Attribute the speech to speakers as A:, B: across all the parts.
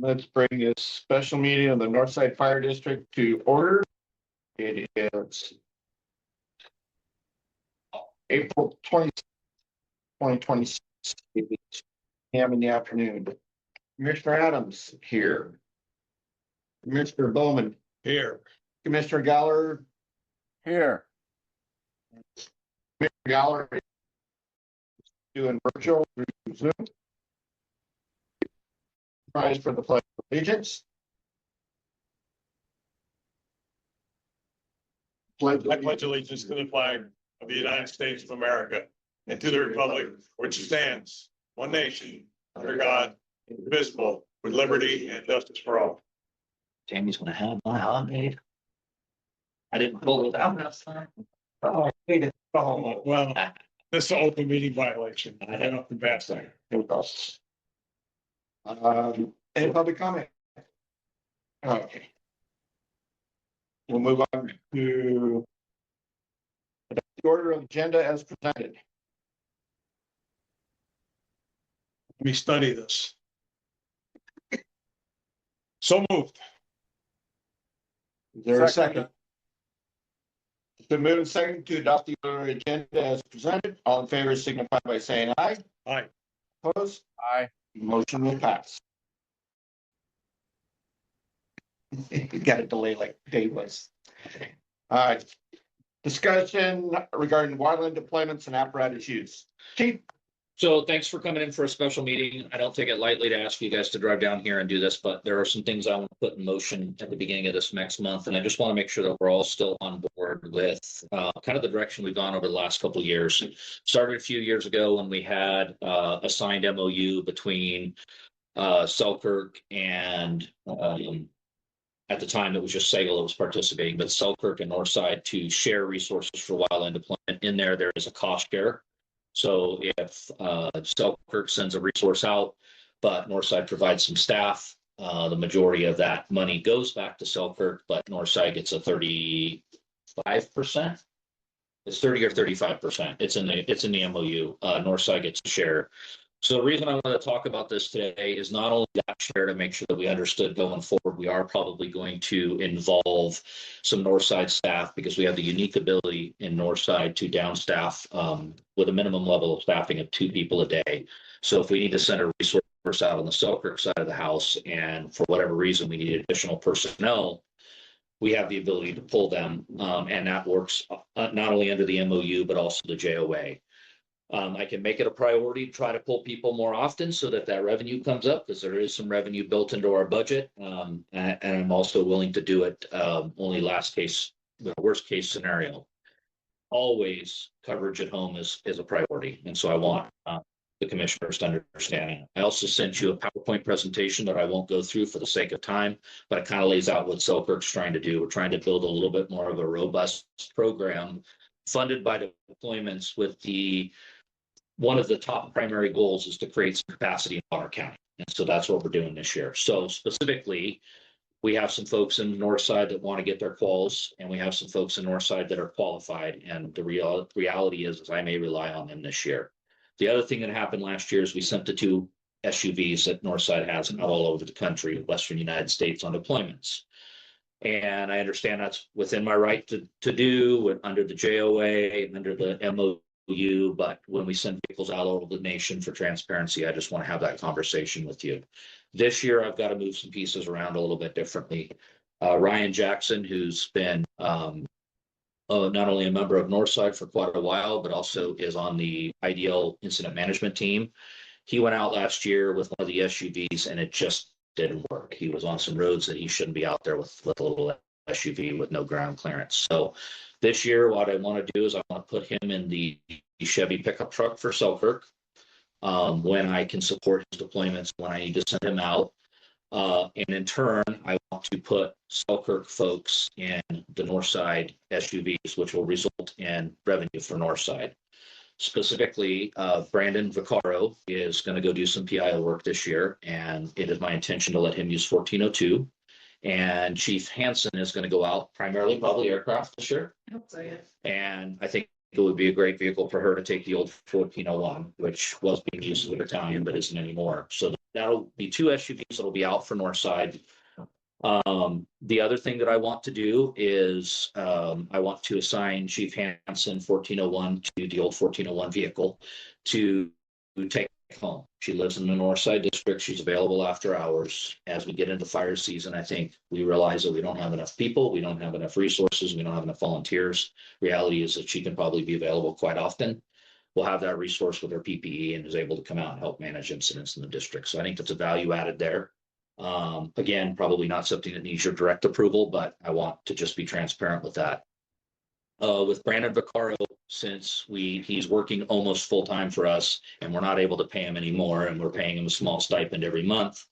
A: Let's bring this special meeting of the Northside Fire District to order. It is April 2026, p.m. in the afternoon. Commissioner Adams here. Commissioner Bowman
B: Here.
A: Commissioner Galler
B: Here.
A: Commissioner Galler is doing virtual through Zoom. Rise for the Pledge of Allegiance.
B: I pledge allegiance to the flag of the United States of America and to the republic which stands one nation under God, indivisible, with liberty and justice for all.
C: Jamie's gonna have my hot made. I didn't pull it out last time. Oh, I hate it.
B: Oh, well, this is an open meeting violation. I had up the bad thing.
A: Any public comment? Okay. We'll move on to the order of agenda as presented.
B: Let me study this. So moved.
A: Is there a second? It's been moved and seconded to adopt the order of agenda as presented. All in favor signify by saying aye.
B: Aye.
A: Opposed?
B: Aye.
A: Motion will pass. You got a delay like Dave was. All right. Discussion regarding wildland deployments and apparatus use. Chief?
C: So thanks for coming in for a special meeting. I don't take it lightly to ask you guys to drive down here and do this, but there are some things I want to put in motion at the beginning of this next month. And I just want to make sure that we're all still on board with kind of the direction we've gone over the last couple of years. Started a few years ago when we had a signed MOU between Selkirk and at the time it was just Sagal that was participating, but Selkirk and Northside to share resources for wildland deployment. In there is a cost share. So if Selkirk sends a resource out, but Northside provides some staff, the majority of that money goes back to Selkirk, but Northside gets a 35%. It's 30 or 35%. It's in the MOU. Northside gets a share. So the reason I want to talk about this today is not only that share to make sure that we understood going forward, we are probably going to involve some Northside staff because we have the unique ability in Northside to down staff with a minimum level of staffing of 2 people a day. So if we need to send a resource out on the Selkirk side of the house and for whatever reason we need additional personnel, we have the ability to pull them and that works not only under the MOU but also the JOA. I can make it a priority to try to pull people more often so that revenue comes up because there is some revenue built into our budget. And I'm also willing to do it only worst case scenario. Always coverage at home is a priority. And so I want the commissioners to understand. I also sent you a PowerPoint presentation that I won't go through for the sake of time, but it kind of lays out what Selkirk's trying to do. We're trying to build a little bit more of a robust program funded by deployments with one of the top primary goals is to create some capacity in Otter County. And so that's what we're doing this year. So specifically, we have some folks in Northside that want to get their quals, and we have some folks in Northside that are qualified. And the reality is I may rely on them this year. The other thing that happened last year is we sent the 2 SUVs that Northside has out all over the country, Western United States on deployments. And I understand that's within my right to do under the JOA, under the MOU. But when we send vehicles out over the nation for transparency, I just want to have that conversation with you. This year, I've got to move some pieces around a little bit differently. Ryan Jackson, who's been not only a member of Northside for quite a while, but also is on the IDL incident management team. He went out last year with one of the SUVs and it just didn't work. He was on some roads that he shouldn't be out there with a little SUV with no ground clearance. So this year, what I want to do is I want to put him in the Chevy pickup truck for Selkirk when I can support his deployments, when I need to send him out. And in turn, I want to put Selkirk folks in the Northside SUVs, which will result in revenue for Northside. Specifically, Brandon Vaccaro is going to go do some PIO work this year, and it is my intention to let him use 1402. And Chief Hansen is going to go out primarily probably aircraft this year. And I think it would be a great vehicle for her to take the old 1401, which was being used as a battalion, but isn't anymore. So that'll be 2 SUVs that'll be out for Northside. The other thing that I want to do is, I want to assign Chief Hansen 1401 to the old 1401 vehicle to take home. She lives in the Northside district. She's available after hours. As we get into fire season, I think we realize that we don't have enough people, we don't have enough resources, we don't have enough volunteers. Reality is that she can probably be available quite often. We'll have that resource with her PPE and is able to come out and help manage incidents in the district. So I think that's a value added there. Again, probably not something that needs your direct approval, but I want to just be transparent with that. With Brandon Vaccaro, since he's working almost full time for us and we're not able to pay him anymore and we're paying him a small stipend every month.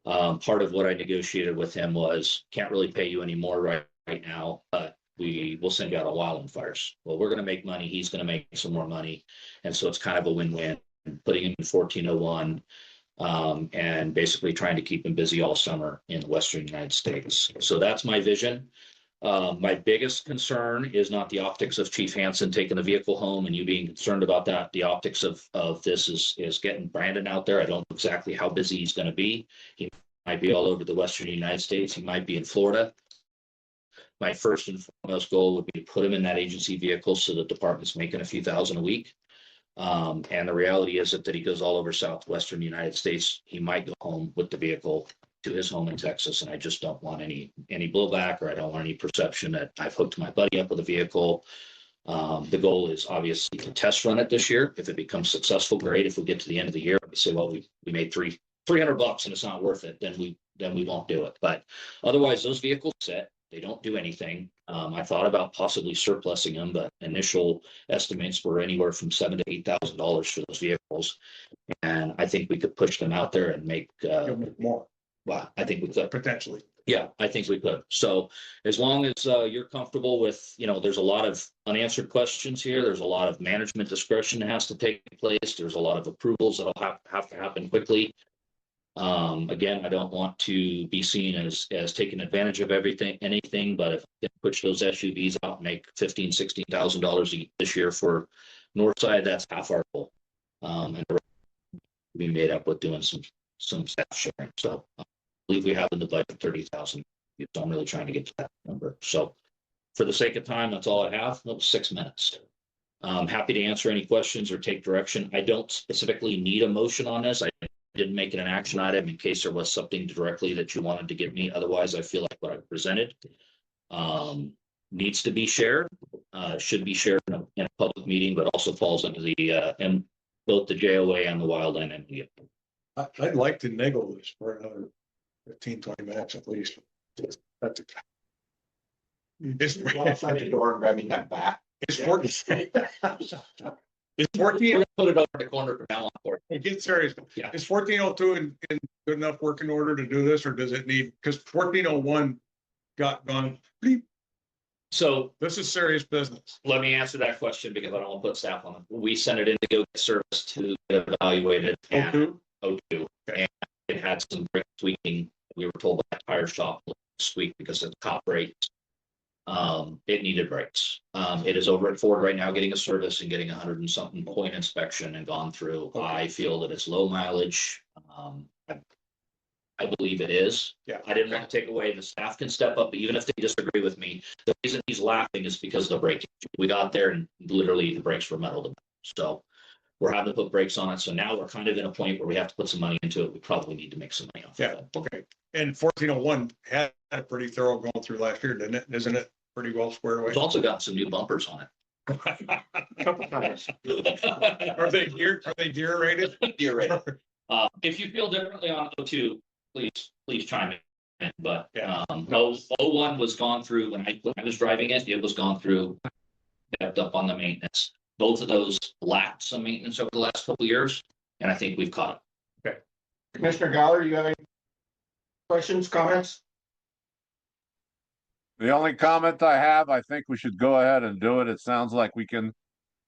C: Part of what I negotiated with him was can't really pay you anymore right now, but we will send you out on wildfires. Well, we're going to make money. He's going to make some more money. And so it's kind of a win-win, putting him in 1401. And basically trying to keep him busy all summer in the Western United States. So that's my vision. My biggest concern is not the optics of Chief Hansen taking the vehicle home and you being concerned about that. The optics of this is getting Brandon out there. I don't know exactly how busy he's going to be. He might be all over the Western United States. He might be in Florida. My first and foremost goal would be to put him in that agency vehicle so the department's making a few thousand a week. And the reality is that he goes all over southwestern United States. He might go home with the vehicle to his home in Texas, and I just don't want any blowback, or I don't want any perception that I've hooked my buddy up with a vehicle. The goal is obviously to test run it this year. If it becomes successful, great. If we get to the end of the year, we say, well, we made $300 and it's not worth it, then we won't do it. But otherwise, those vehicles sit. They don't do anything. I thought about possibly surplusing them, but initial estimates were anywhere from $7,000 to $8,000 for those vehicles. And I think we could push them out there and make
B: More
C: well, I think we could.
B: potentially.
C: Yeah, I think we could. So as long as you're comfortable with, there's a lot of unanswered questions here. There's a lot of management discretion that has to take place. There's a lot of approvals that'll have to happen quickly. Again, I don't want to be seen as taking advantage of anything, but if we can push those SUVs out and make $15,000-$16,000 this year for Northside, that's half our goal. And we made up with doing some staff sharing. So I believe we have in the budget 30,000. So I'm really trying to get to that number. So for the sake of time, that's all I have. That was 6 minutes. I'm happy to answer any questions or take direction. I don't specifically need a motion on this. I didn't make it an action item in case there was something directly that you wanted to give me. Otherwise, I feel like what I presented needs to be shared, should be shared in a public meeting, but also falls under the and both the JOA and the wildland and
B: I'd like to niggle this for another 15-20 minutes at least. That's it.
A: Go outside the door and grab me that bat.
B: It's 14. It's
C: We're
B: 14.
C: gonna put it over the corner from now on.
B: Get serious.
C: Yeah.
B: Is 1402 in good enough working order to do this, or does it need, because 1401 got gone, bleep.
C: So
B: This is serious business.
C: let me answer that question because I don't want to put staff on it. We sent it in to go get service to get evaluated. And
B: 02?
C: O2, and it had some brake tweaking. We were told by the tire shop this week because of the cop brakes. It needed brakes. It is over at Ford right now getting a service and getting 100 and something point inspection and gone through.
B: Okay.
C: I feel that it's low mileage. I believe it is.
B: Yeah.
C: I didn't want to take away, the staff can step up, but even if they disagree with me, the reason he's laughing is because of the braking. We got there and literally the brakes were metal to metal. So we're having to put brakes on it. So now we're kind of in a point where we have to put some money into it. We probably need to make some money off
B: Yeah,
C: of it.
B: okay. And 1401 had a pretty thorough going through last year, didn't it? Isn't it pretty well squared away?
C: It's also got some new bumpers on
A: Couple times.
C: it.
B: Are they gear rated?
C: You're right. If you feel differently on O2, please chime in. But
B: Yeah.
C: no, O1 was gone through when I was driving it. It was gone through, kept up on the maintenance. Both of those lacked some maintenance over the last couple of years, and I think we've caught up.
A: Commissioner Galler, you have any questions, comments?
D: The only comment I have, I think we should go ahead and do it. It sounds like we can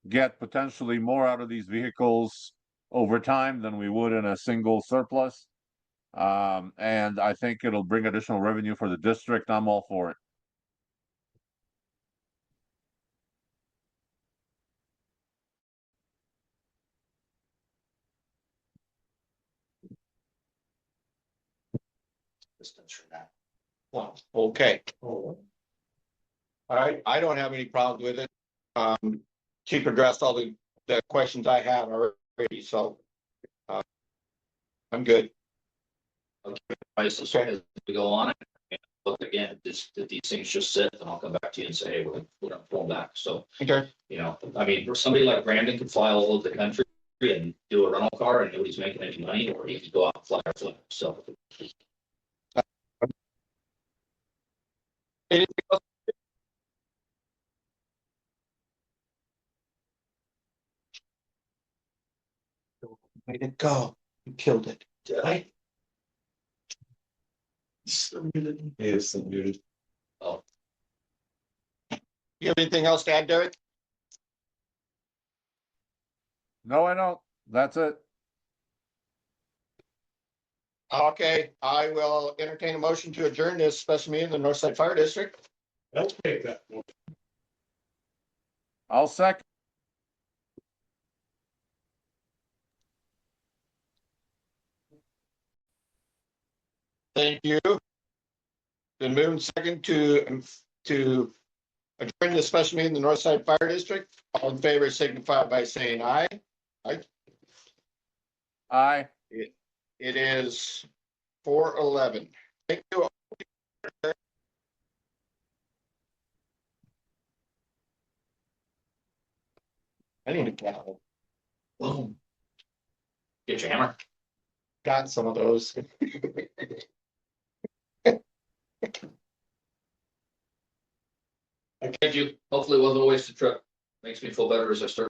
D: get potentially more out of these vehicles over time than we would in a single surplus. And I think it'll bring additional revenue for the district. I'm all for it.
C: distance from that.
A: Well, okay. All right, I don't have any problems with it. Chief addressed all the questions I had already, so. I'm good.
C: Prices as we go on it. And look again, if these things just sit, then I'll come back to you and say, hey, we're gonna pull back. So,
A: Okay.
C: you know, I mean, for somebody like Brandon could fly all over the country and do a rental car and nobody's making any money, or he could go out and fly a flag. So
A: Anything else? Way to go. You killed it.
C: did I?
B: Yes, muted.
C: Oh,
A: You have anything else to add, Derek?
D: No, I don't. That's it.
A: Okay, I will entertain a motion to adjourn this special meeting in the Northside Fire District.
B: Let's take that one.
D: I'll second.
A: Thank you. Been moved second to adjourn the special meeting in the Northside Fire District. All in favor signify by saying aye.
D: Aye.
A: It is 4:11. Thank you. I need a gavel.
C: boom. Get your hammer.
A: Got some of those.
C: Thank you. Hopefully it wasn't a wasted trip. Makes me feel better as I start